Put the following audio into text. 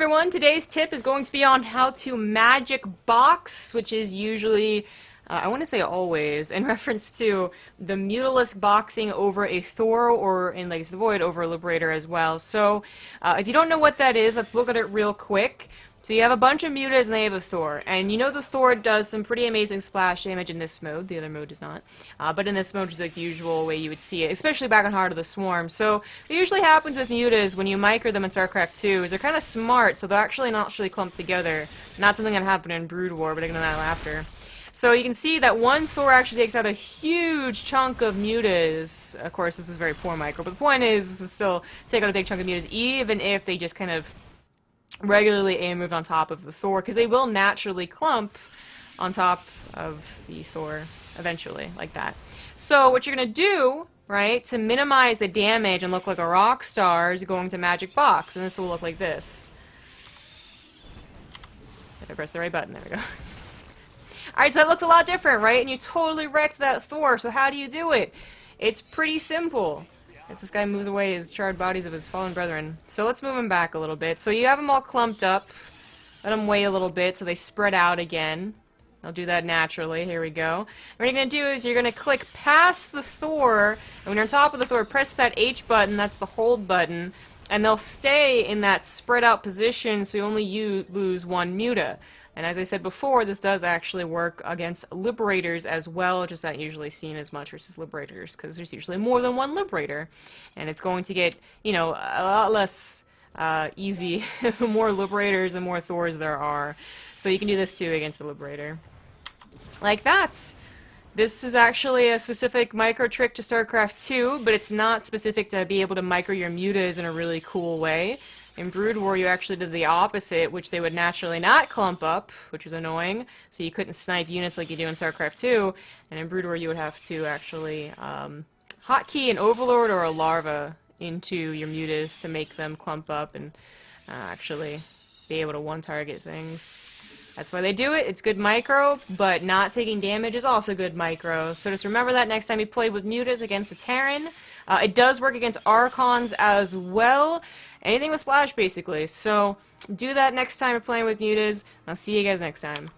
everyone, today's tip is going to be on how to magic box, which is usually, I want to say always, in reference to the Mutalisk boxing over a Thor, or in Legacy of the Void, over a Liberator as well. So, if you don't know what that is, let's look at it real quick. So you have a bunch of mutas and they have a Thor, and you know the Thor does some pretty amazing splash damage in this mode, the other mode does not, but in this mode is like the usual way you would see it, especially back in Heart of the Swarm. So what usually happens with mutas when you micro them in Starcraft 2 is they're kind of smart, so they're actually not really clumped together. Not something that happened in Brood War, but I can know that after. So you can see that one Thor actually takes out a huge chunk of mutas. Of course, this was very poor micro, but the point is, this would still take out a big chunk of mutas, even if they just kind of regularly aim moved on top of the Thor, because they will naturally clump on top of the Thor eventually, like that. So what you're going to do, right, to minimize the damage and look like a rock star is going to Magic Box, and this will look like this. If I press the right button, there we go. Alright, so that looks a lot different, right? And you totally wrecked that Thor, so how do you do it? It's pretty simple. As this guy moves away his charred bodies of his fallen brethren. So let's move him back a little bit. So you have them all clumped up. Let them weigh a little bit so they spread out again. I'll do that naturally. Here we go. And what you're going to do is you're going to click past the Thor, and when you're on top of the Thor, press that H button, that's the hold button, and they'll stay in that spread out position so you only lose one muta. And as I said before, this does actually work against Liberators as well, just not usually seen as much versus Liberators, because there's usually more than one Liberator. And it's going to get, you know, a lot less easy the more Liberators and more Thors there are. So you can do this too against the Liberator. Like that. This is actually a specific micro trick to StarCraft 2, but it's not specific to be able to micro your mutas in a really cool way. In Brood War, you actually did the opposite, which they would naturally not clump up, which was annoying, so you couldn't snipe units like you do in StarCraft 2, and in Brood War you would have to actually hotkey an Overlord or a Larva into your mutas to make them clump up and actually be able to one-target things. That's why they do it. It's good micro, but not taking damage is also good micro, so just remember that next time you play with mutas against a Terran. It does work against Archons as well. Anything with splash, basically. So do that next time you're playing with mutas. I'll see you guys next time.